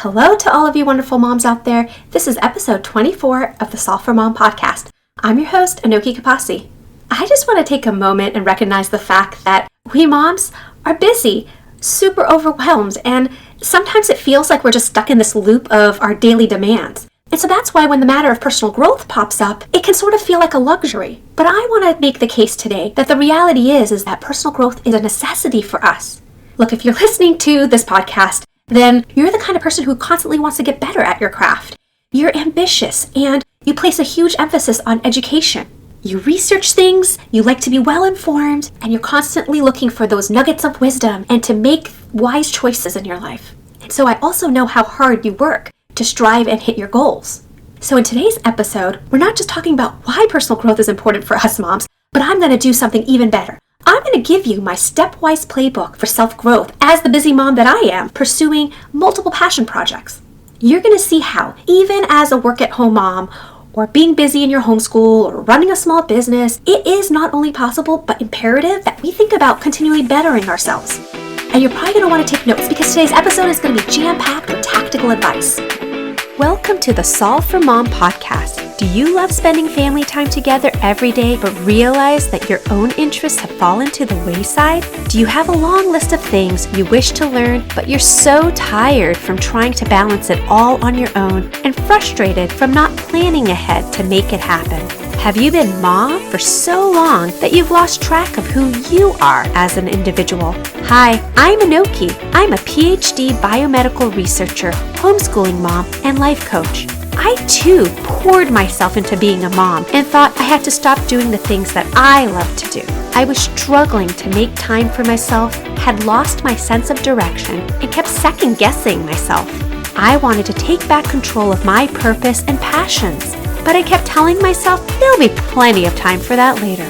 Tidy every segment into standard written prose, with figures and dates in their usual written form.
Hello to all of you wonderful moms out there. This is episode 24 of the Solve for Mom podcast. I'm your host, Anoki Kapasi. I just want to take a moment and recognize the fact that we moms are busy, super overwhelmed, and sometimes it feels like we're just stuck in this loop of our daily demands. And so that's why when the matter of personal growth pops up, it can sort of feel like a luxury. But I want to make the case today that the reality is that personal growth is a necessity for us. Look, if you're listening to this podcast, then you're the kind of person who constantly wants to get better at your craft. You're ambitious and you place a huge emphasis on education. You research things, you like to be well informed, and you're constantly looking for those nuggets of wisdom and to make wise choices in your life. And so I also know how hard you work to strive and hit your goals. So in today's episode, we're not just talking about why personal growth is important for us moms, but I'm going to do something even better. I'm going to give you my stepwise playbook for self-growth as the busy mom that I am, pursuing multiple passion projects. You're going to see how, even as a work-at-home mom, or being busy in your homeschool, or running a small business, it is not only possible, but imperative that we think about continually bettering ourselves. And you're probably going to want to take notes because today's episode is going to be jam-packed with tactical advice. Welcome to the Solve for Mom podcast. Do you love spending family time together every day but realize that your own interests have fallen to the wayside? Do you have a long list of things you wish to learn but you're so tired from trying to balance it all on your own and frustrated from not planning ahead to make it happen? Have you been mom for so long that you've lost track of who you are as an individual? Hi, I'm Anoki. I'm a PhD biomedical researcher, homeschooling mom, and life coach. I too poured myself into being a mom and thought I had to stop doing the things that I love to do. I was struggling to make time for myself, had lost my sense of direction, and kept second guessing myself. I wanted to take back control of my purpose and passions. But I kept telling myself there'll be plenty of time for that later.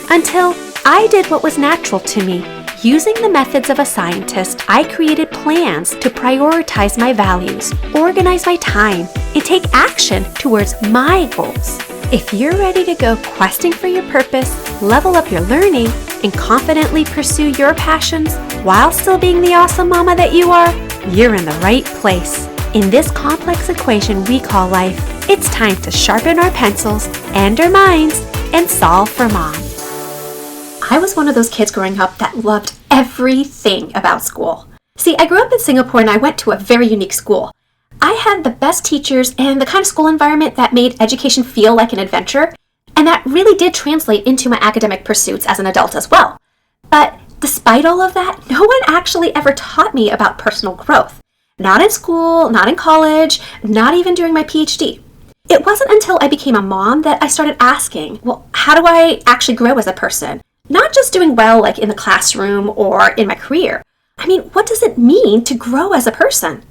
Until I did what was natural to me. Using the methods of a scientist, I created plans to prioritize my values, organize my time, and take action towards my goals. If you're ready to go questing for your purpose, level up your learning, and confidently pursue your passions while still being the awesome mama that you are, you're in the right place. In this complex equation we call life, it's time to sharpen our pencils and our minds and solve for mom. I was one of those kids growing up that loved everything about school. See, I grew up in Singapore and I went to a very unique school. I had the best teachers and the kind of school environment that made education feel like an adventure, and that really did translate into my academic pursuits as an adult as well. But despite all of that, no one actually ever taught me about personal growth. Not in school, not in college, not even during my PhD. It wasn't until I became a mom that I started asking, well, how do I actually grow as a person? Not just doing well like in the classroom or in my career. I mean, what does it mean to grow as a person?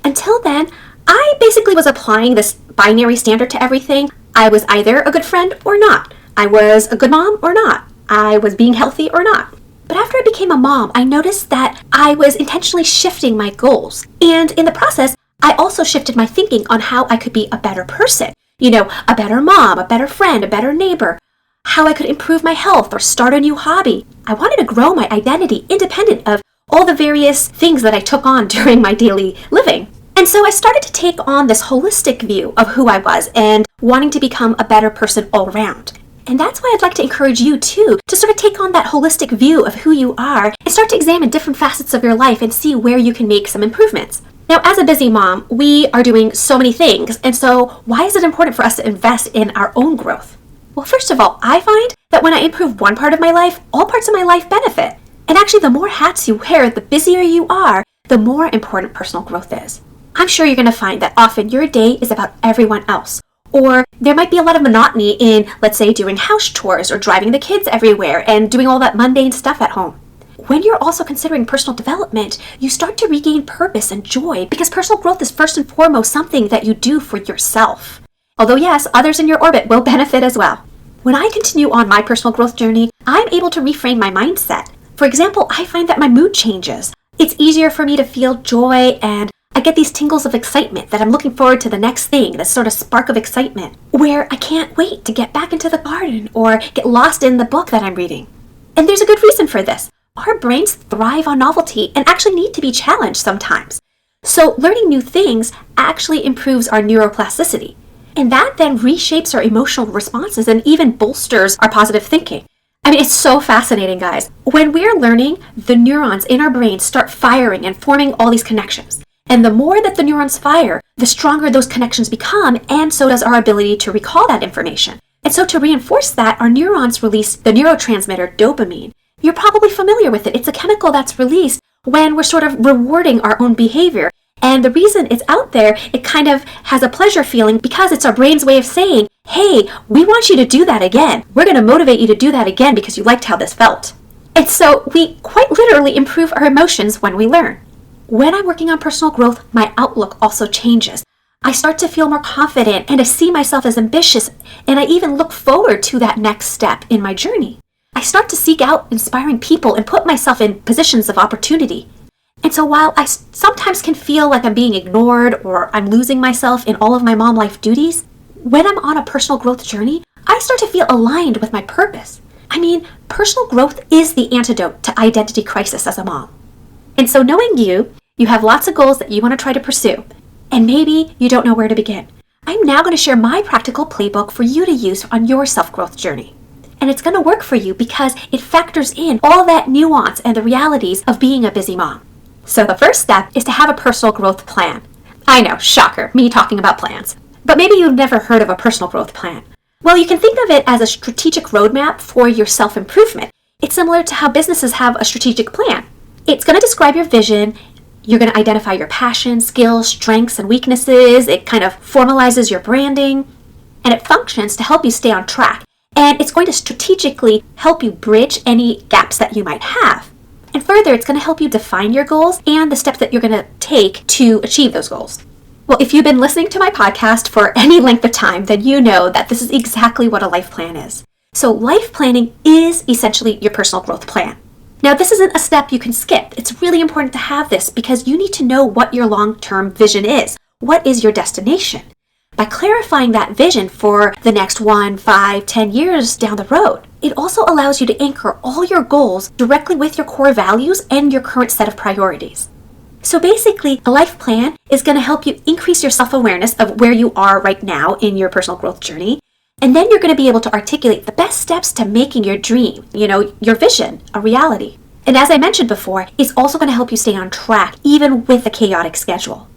Until then, I basically was applying this binary standard to everything. I was either a good friend or not. I was a good mom or not. I was being healthy or not. But after I became a mom, I noticed that I was intentionally shifting my goals. And in the process, I also shifted my thinking on how I could be a better person. You know, a better mom, a better friend, a better neighbor. How I could improve my health or start a new hobby. I wanted to grow my identity independent of all the various things that I took on during my daily living. And so I started to take on this holistic view of who I was and wanting to become a better person all around. And that's why I'd like to encourage you too, to sort of take on that holistic view of who you are and start to examine different facets of your life and see where you can make some improvements. Now, as a busy mom, we are doing so many things. And so why is it important for us to invest in our own growth? Well, first of all, I find that when I improve one part of my life, all parts of my life benefit. And actually, the more hats you wear, the busier you are, the more important personal growth is. I'm sure you're going to find that often your day is about everyone else. Or there might be a lot of monotony in, let's say, doing house chores or driving the kids everywhere and doing all that mundane stuff at home. When you're also considering personal development, you start to regain purpose and joy because personal growth is first and foremost something that you do for yourself. Although yes, others in your orbit will benefit as well. When I continue on my personal growth journey, I'm able to reframe my mindset. For example, I find that my mood changes. It's easier for me to feel joy and I get these tingles of excitement that I'm looking forward to the next thing, this sort of spark of excitement, where I can't wait to get back into the garden or get lost in the book that I'm reading. And there's a good reason for this. Our brains thrive on novelty and actually need to be challenged sometimes. So learning new things actually improves our neuroplasticity. And that then reshapes our emotional responses and even bolsters our positive thinking. I mean, it's so fascinating, guys. When we're learning, the neurons in our brain start firing and forming all these connections. And the more that the neurons fire, the stronger those connections become, and so does our ability to recall that information. And so to reinforce that, our neurons release the neurotransmitter dopamine. You're probably familiar with it. It's a chemical that's released when we're sort of rewarding our own behavior. And the reason it's out there, it kind of has a pleasure feeling because it's our brain's way of saying, hey, we want you to do that again. We're going to motivate you to do that again because you liked how this felt. And so we quite literally improve our emotions when we learn. When I'm working on personal growth, my outlook also changes. I start to feel more confident and I see myself as ambitious, and I even look forward to that next step in my journey. I start to seek out inspiring people and put myself in positions of opportunity. And so while I sometimes can feel like I'm being ignored or I'm losing myself in all of my mom life duties, when I'm on a personal growth journey, I start to feel aligned with my purpose. I mean, personal growth is the antidote to identity crisis as a mom. And so knowing you have lots of goals that you want to try to pursue, and maybe you don't know where to begin. I'm now going to share my practical playbook for you to use on your self-growth journey. And it's going to work for you because it factors in all that nuance and the realities of being a busy mom. So the first step is to have a personal growth plan. I know, shocker, me talking about plans. But maybe you've never heard of a personal growth plan. Well, you can think of it as a strategic roadmap for your self-improvement. It's similar to how businesses have a strategic plan. It's going to describe your vision. You're going to identify your passions, skills, strengths, and weaknesses. It kind of formalizes your branding, and it functions to help you stay on track. And it's going to strategically help you bridge any gaps that you might have. And further, it's going to help you define your goals and the steps that you're going to take to achieve those goals. Well, if you've been listening to my podcast for any length of time, then you know that this is exactly what a life plan is. So life planning is essentially your personal growth plan. Now, this isn't a step you can skip. It's really important to have this because you need to know what your long-term vision is. What is your destination? By clarifying that vision for the next 1, 5, 10 years down the road, it also allows you to anchor all your goals directly with your core values and your current set of priorities. So basically, a life plan is going to help you increase your self-awareness of where you are right now in your personal growth journey. And then you're going to be able to articulate the best steps to making your dream, your vision, a reality. And as I mentioned before, it's also going to help you stay on track, even with a chaotic schedule.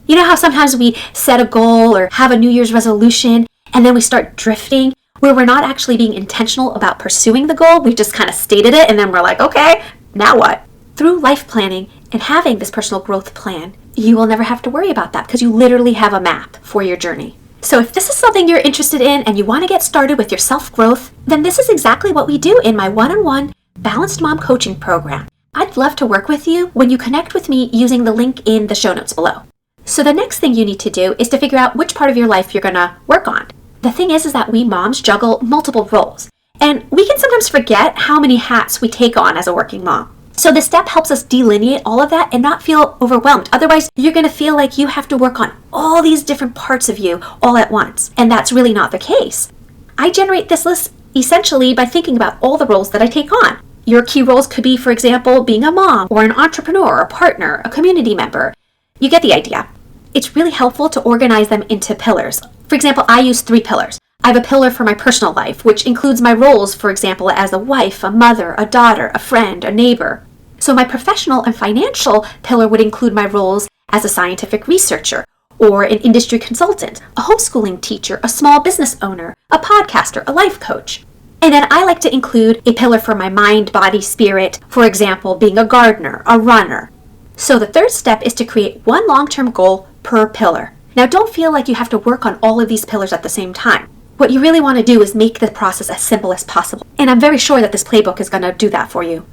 You know how sometimes we set a goal or have a New Year's resolution, and then we start drifting, where we're not actually being intentional about pursuing the goal. We just kind of stated it, and then we're like, okay, now what? Through life planning and having this personal growth plan, you will never have to worry about that because you literally have a map for your journey. So if this is something you're interested in and you want to get started with your self-growth, then this is exactly what we do in my one-on-one Balanced Mom coaching program. I'd love to work with you when you connect with me using the link in the show notes below. So the next thing you need to do is to figure out which part of your life you're going to work on. The thing is that we moms juggle multiple roles, and we can sometimes forget how many hats we take on as a working mom. So this step helps us delineate all of that and not feel overwhelmed. Otherwise, you're going to feel like you have to work on all these different parts of you all at once. And that's really not the case. I generate this list essentially by thinking about all the roles that I take on. Your key roles could be, for example, being a mom or an entrepreneur, a partner, a community member. You get the idea. It's really helpful to organize them into pillars. For example, I use 3 pillars. I have a pillar for my personal life, which includes my roles, for example, as a wife, a mother, a daughter, a friend, a neighbor. So my professional and financial pillar would include my roles as a scientific researcher or an industry consultant, a homeschooling teacher, a small business owner, a podcaster, a life coach. And then I like to include a pillar for my mind, body, spirit, for example, being a gardener, a runner. So the third step is to create one long-term goal per pillar. Now don't feel like you have to work on all of these pillars at the same time. What you really want to do is make the process as simple as possible. And I'm very sure that this playbook is going to do that for you.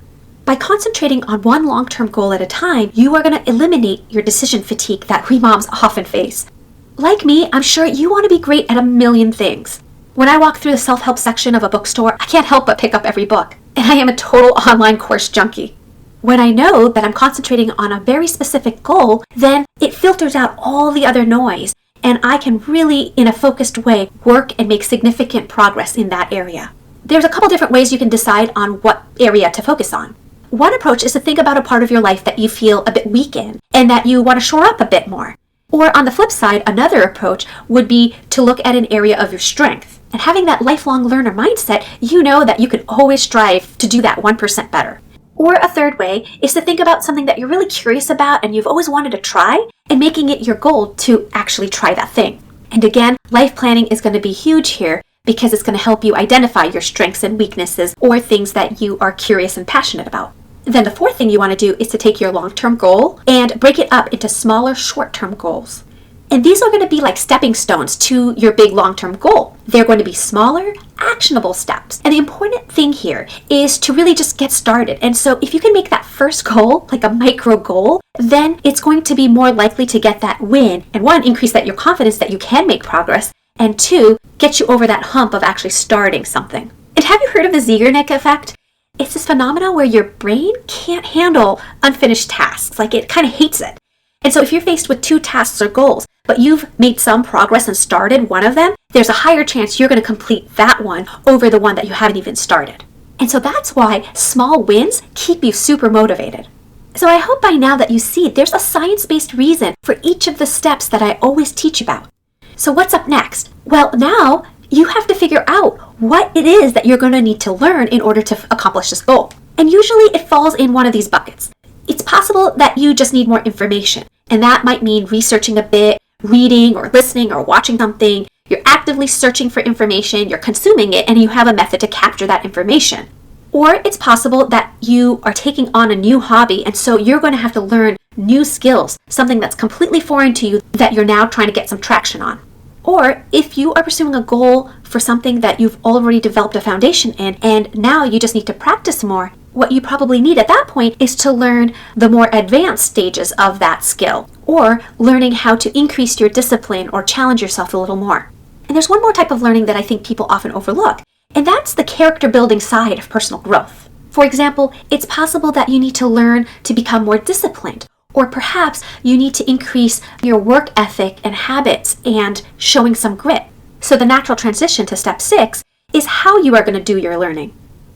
By concentrating on one long-term goal at a time, you are going to eliminate your decision fatigue that we moms often face. Like me, I'm sure you want to be great at a million things. When I walk through the self-help section of a bookstore, I can't help but pick up every book. And I am a total online course junkie. When I know that I'm concentrating on a very specific goal, then it filters out all the other noise, and I can really, in a focused way, work and make significant progress in that area. There's a couple different ways you can decide on what area to focus on. One approach is to think about a part of your life that you feel a bit weak in and that you want to shore up a bit more. Or on the flip side, another approach would be to look at an area of your strength. And having that lifelong learner mindset, you know that you can always strive to do that 1% better. Or a third way is to think about something that you're really curious about and you've always wanted to try and making it your goal to actually try that thing. And again, life planning is going to be huge here because it's going to help you identify your strengths and weaknesses or things that you are curious and passionate about. Then the fourth thing you want to do is to take your long-term goal and break it up into smaller short-term goals. And these are going to be like stepping stones to your big long-term goal. They're going to be smaller, actionable steps. And the important thing here is to really just get started. And so if you can make that first goal like a micro goal, then it's going to be more likely to get that win. And one, increase your confidence that you can make progress. And two, get you over that hump of actually starting something. And have you heard of the Zeigarnik effect? It's this phenomenon where your brain can't handle unfinished tasks. Like it kind of hates it. And so if you're faced with two tasks or goals, but you've made some progress and started one of them, there's a higher chance you're going to complete that one over the one that you haven't even started. And so that's why small wins keep you super motivated. So I hope by now that you see there's a science-based reason for each of the steps that I always teach about. So what's up next? Well, now you have to figure out what it is that you're going to need to learn in order to accomplish this goal. And usually it falls in one of these buckets. It's possible that you just need more information, and that might mean researching a bit, reading or listening or watching something. You're actively searching for information, you're consuming it, and you have a method to capture that information. Or it's possible that you are taking on a new hobby, and so you're going to have to learn new skills, something that's completely foreign to you that you're now trying to get some traction on. Or if you are pursuing a goal for something that you've already developed a foundation in, and now you just need to practice more, what you probably need at that point is to learn the more advanced stages of that skill, or learning how to increase your discipline or challenge yourself a little more. And there's one more type of learning that I think people often overlook, and that's the character building side of personal growth. For example, it's possible that you need to learn to become more disciplined, or perhaps you need to increase your work ethic and habits and showing some grit. So the natural transition to step 6 is how you are going to do your learning.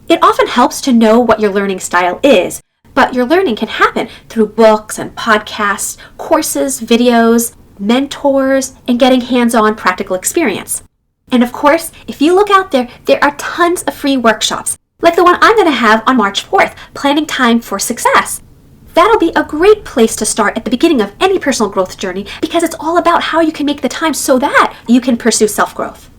It often helps to know what your learning style is, but your learning can happen through books and podcasts, courses, videos, mentors, and getting hands-on practical experience. And of course, if you look out there, there are tons of free workshops, like the one I'm going to have on March 4th, Planning Time for Success. That'll be a great place to start at the beginning of any personal growth journey because it's all about how you can make the time so that you can pursue self-growth.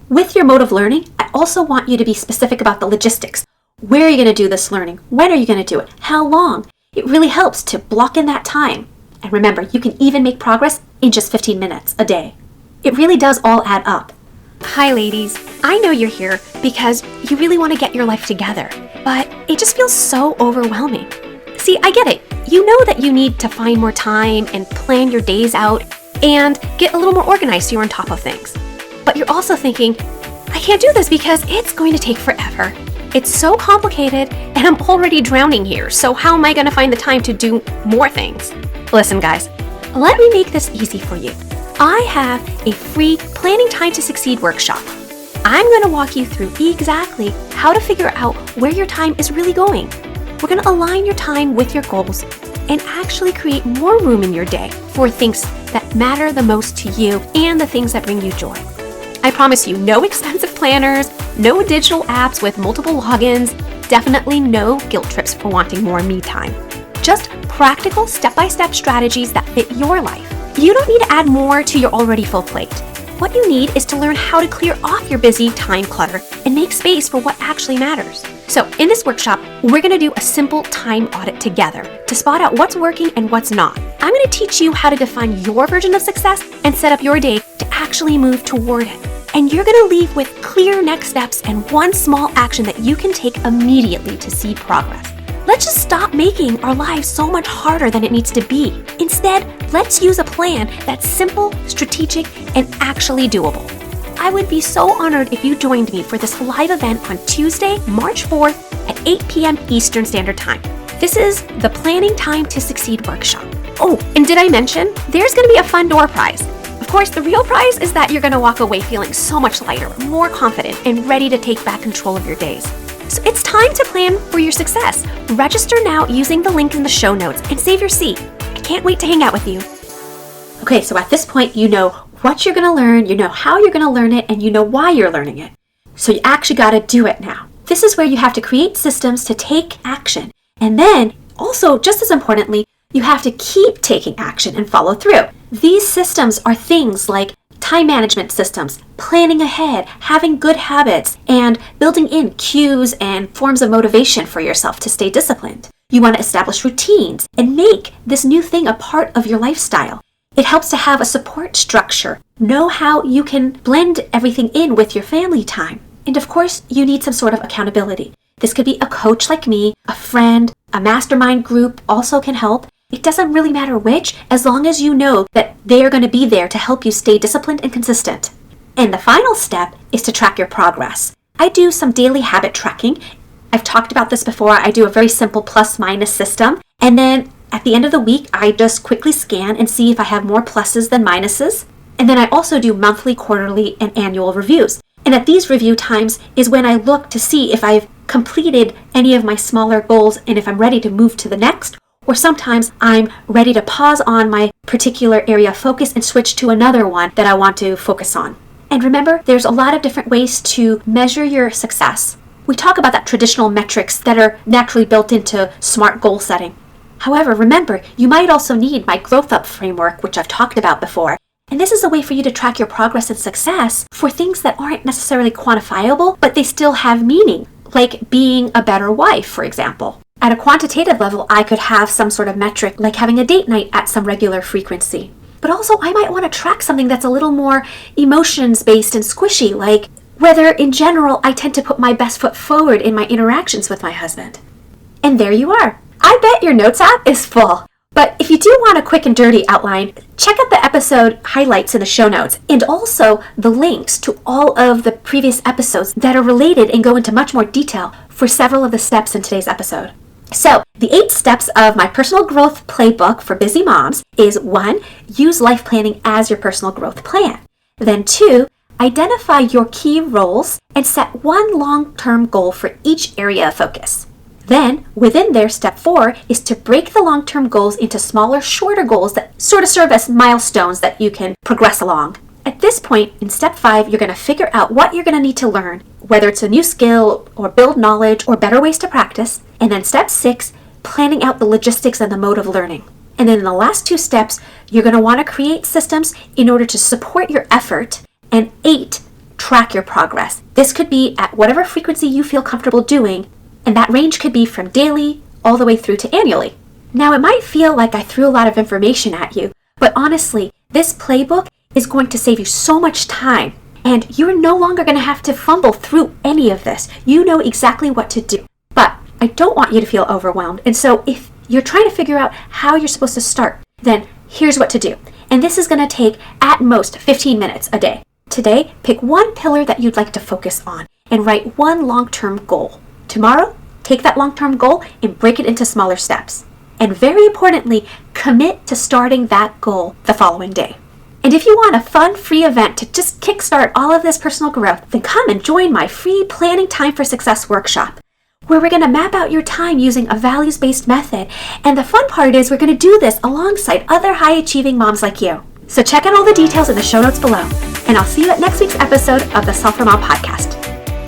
With your mode of learning, I also want you to be specific about the logistics. Where are you going to do this learning? When are you going to do it? How long? It really helps to block in that time. And remember, you can even make progress in just 15 minutes a day. It really does all add up. Hi ladies, I know you're here because you really want to get your life together, but it just feels so overwhelming. See, I get it. You know that you need to find more time and plan your days out and get a little more organized so you're on top of things. But you're also thinking, I can't do this because it's going to take forever. It's so complicated and I'm already drowning here, so how am I going to find the time to do more things? Listen guys, let me make this easy for you. I have a free Planning Time to Succeed workshop. I'm going to walk you through exactly how to figure out where your time is really going. We're going to align your time with your goals and actually create more room in your day for things that matter the most to you and the things that bring you joy. I promise you, no expensive planners, no digital apps with multiple logins, definitely no guilt trips for wanting more me time. Just practical step-by-step strategies that fit your life. You don't need to add more to your already full plate. What you need is to learn how to clear off your busy time clutter and make space for what actually matters. So in this workshop, we're going to do a simple time audit together to spot out what's working and what's not. I'm going to teach you how to define your version of success and set up your day to actually move toward it. And you're going to leave with clear next steps and one small action that you can take immediately to see progress. Let's just stop making our lives so much harder than it needs to be. Instead, let's use a plan that's simple, strategic, and actually doable. I would be so honored if you joined me for this live event on Tuesday, March 4th at 8 p.m. Eastern Standard Time. This is the Planning Time to Succeed workshop. Oh, and did I mention there's going to be a fun door prize? Of course, the real prize is that you're going to walk away feeling so much lighter, more confident, and ready to take back control of your days. So it's time to plan for your success. Register now using the link in the show notes and save your seat. I can't wait to hang out with you. Okay, so at this point, you know what you're going to learn, you know how you're going to learn it, and you know why you're learning it. So you actually got to do it now. This is where you have to create systems to take action. And then also, just as importantly, you have to keep taking action and follow through. These systems are things like time management systems, planning ahead, having good habits, and building in cues and forms of motivation for yourself to stay disciplined. You want to establish routines and make this new thing a part of your lifestyle. It helps to have a support structure, know how you can blend everything in with your family time. And of course, you need some sort of accountability. This could be a coach like me, a friend, a mastermind group also can help. It doesn't really matter which, as long as you know that they are going to be there to help you stay disciplined and consistent. And the final step is to track your progress. I do some daily habit tracking. I've talked about this before. I do a very simple plus-minus system. And then at the end of the week, I just quickly scan and see if I have more pluses than minuses. And then I also do monthly, quarterly, and annual reviews. And at these review times is when I look to see if I've completed any of my smaller goals and if I'm ready to move to the next. Or sometimes I'm ready to pause on my particular area of focus and switch to another one that I want to focus on. And remember, there's a lot of different ways to measure your success. We talk about that traditional metrics that are naturally built into SMART goal setting. However, remember, you might also need my Growth Up framework, which I've talked about before. And this is a way for you to track your progress and success for things that aren't necessarily quantifiable, but they still have meaning, like being a better wife, for example. At a quantitative level, I could have some sort of metric like having a date night at some regular frequency. But also, I might want to track something that's a little more emotions-based and squishy, like whether in general I tend to put my best foot forward in my interactions with my husband. And there you are. I bet your notes app is full. But if you do want a quick and dirty outline, check out the episode highlights in the show notes and also the links to all of the previous episodes that are related and go into much more detail for several of the steps in today's episode. So, the 8 steps of my personal growth playbook for busy moms is 1, use life planning as your personal growth plan. Then 2, identify your key roles and set one long-term goal for each area of focus. Then, within there, step 4 is to break the long-term goals into smaller, shorter goals that sort of serve as milestones that you can progress along. At this point, in step 5, you're going to figure out what you're going to need to learn, whether it's a new skill or build knowledge or better ways to practice. And then step 6, planning out the logistics and the mode of learning. And then in the last 2 steps, you're going to want to create systems in order to support your effort. And 8, track your progress. This could be at whatever frequency you feel comfortable doing, and that range could be from daily all the way through to annually. Now, it might feel like I threw a lot of information at you, but honestly, this playbook is going to save you so much time, and you're no longer going to have to fumble through any of this. You know exactly what to do. But I don't want you to feel overwhelmed, and so if you're trying to figure out how you're supposed to start, then here's what to do. And this is going to take at most 15 minutes a day. Today, pick one pillar that you'd like to focus on and write one long-term goal. Tomorrow, take that long-term goal and break it into smaller steps. And very importantly, commit to starting that goal the following day. And if you want a fun, free event to just kickstart all of this personal growth, then come and join my free Planning Time for Success workshop, where we're going to map out your time using a values-based method. And the fun part is we're going to do this alongside other high-achieving moms like you. So check out all the details in the show notes below. And I'll see you at next week's episode of the Solve for Mom podcast.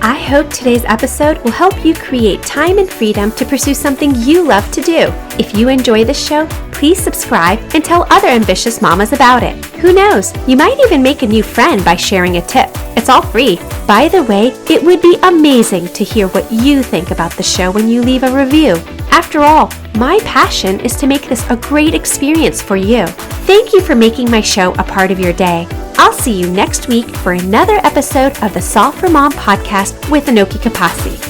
I hope today's episode will help you create time and freedom to pursue something you love to do. If you enjoy this show, please subscribe and tell other ambitious mamas about it. Who knows, you might even make a new friend by sharing a tip. It's all free. By the way, it would be amazing to hear what you think about the show when you leave a review. After all, my passion is to make this a great experience for you. Thank you for making my show a part of your day. I'll see you next week for another episode of the Solve for Mom podcast with Anoki Kapasi.